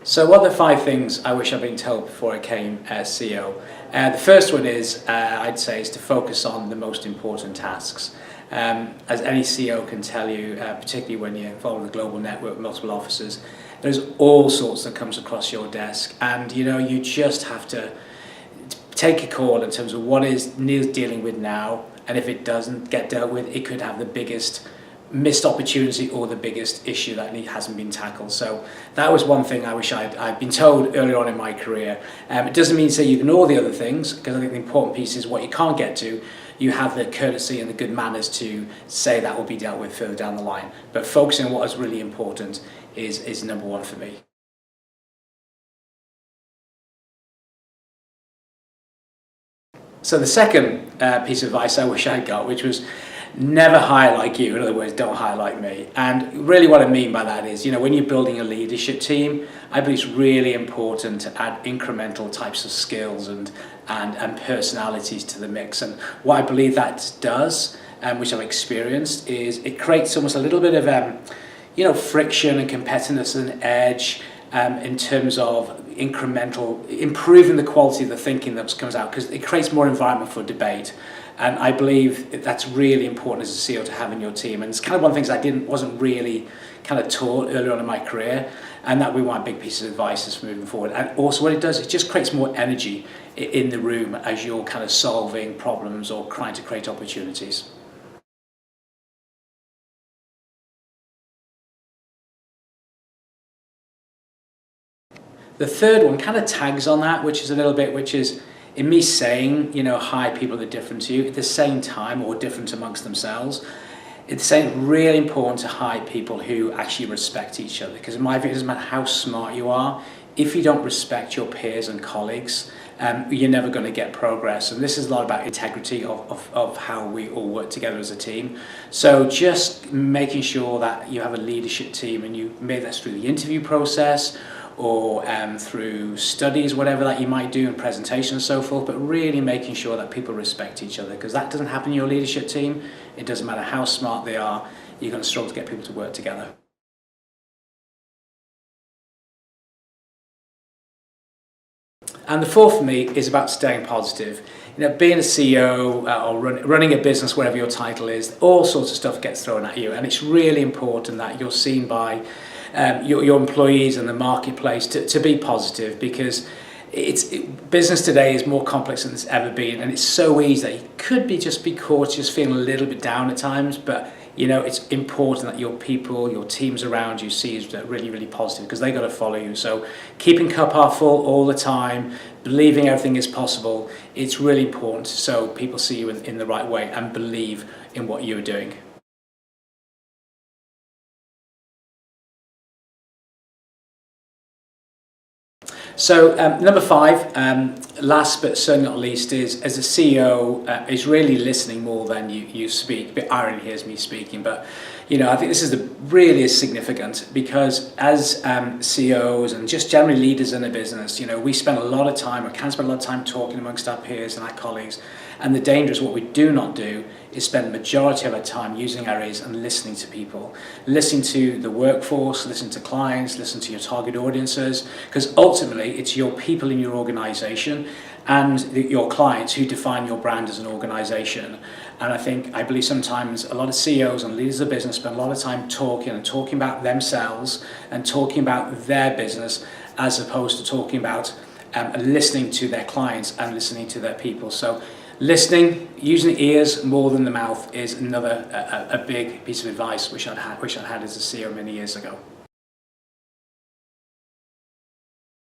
So what are the 5 things I wish I'd been told before I became CEO? The first one is, I'd say, is to focus on the most important tasks. As any CEO can tell you, particularly when you're involved in a global network, multiple offices, there's all sorts that comes across your desk, and you just have to take a call in terms of what is Neil's dealing with now, and if it doesn't get dealt with, it could have the biggest missed opportunity or the biggest issue that hasn't been tackled. So that was one thing I wish I'd been told earlier on in my career. It doesn't mean to say you ignore the other things, because I think the important piece is what you can't get to, you have the courtesy and the good manners to say that will be dealt with further down the line. But focusing on what is really important is number one for me. So the second piece of advice I wish I'd got, which was never hire like you. In other words, don't hire like me. And really what I mean by that is, when you're building a leadership team, I believe it's really important to add incremental types of skills and personalities to the mix. And what I believe that does, which I've experienced, is it creates almost a little bit of friction and competitiveness and edge in terms of improving the quality of the thinking that comes out, because it creates more environment for debate. And I believe that's really important as a CEO to have in your team. And it's kind of one of the things I wasn't really kind of taught earlier on in my career, and that would be one big piece of advice is moving forward. And also what it does, it just creates more energy in the room as you're kind of solving problems or trying to create opportunities. The third one kind of tags on that, which is in me saying, hire people that are different to you, at the same time, or different amongst themselves. It's saying really important to hire people who actually respect each other, because in my view, it doesn't matter how smart you are, if you don't respect your peers and colleagues, you're never going to get progress. And this is a lot about integrity of how we all work together as a team. So just making sure that you have a leadership team, and you made that through the interview process, or through studies, whatever that you might do, and presentations and so forth, but really making sure that people respect each other, because that doesn't happen in your leadership team. It doesn't matter how smart they are, you're going to struggle to get people to work together. And the fourth for me is about staying positive. Being a CEO or running a business, whatever your title is, all sorts of stuff gets thrown at you, and it's really important that you're seen by your employees and the marketplace to be positive, because business today is more complex than it's ever been, and it's so easy that you could just be caught just feeling a little bit down at times. But it's important that your people, your teams around you see is really, really positive, because they got to follow you. So keeping cup half full all the time, believing everything is possible, it's really important so people see you in the right way and believe in what you're doing. So number 5, last but certainly not least, is as a CEO is really listening more than you speak. A bit irony here is me speaking, but I think this is really significant, because as CEOs and just generally leaders in a business, we spend a lot of time, or can spend a lot of time, talking amongst our peers and our colleagues. And the danger is what we do not do is spend the majority of our time using our ears and listening to people, listening to the workforce, listening to clients, listening to your target audiences, because ultimately it's your people in your organization and your clients who define your brand as an organization. And I believe sometimes a lot of CEOs and leaders of business spend a lot of time talking about themselves and talking about their business, as opposed to talking about and listening to their clients and listening to their people. So listening, using the ears more than the mouth, is another a big piece of advice which I'd had as a CEO many years ago.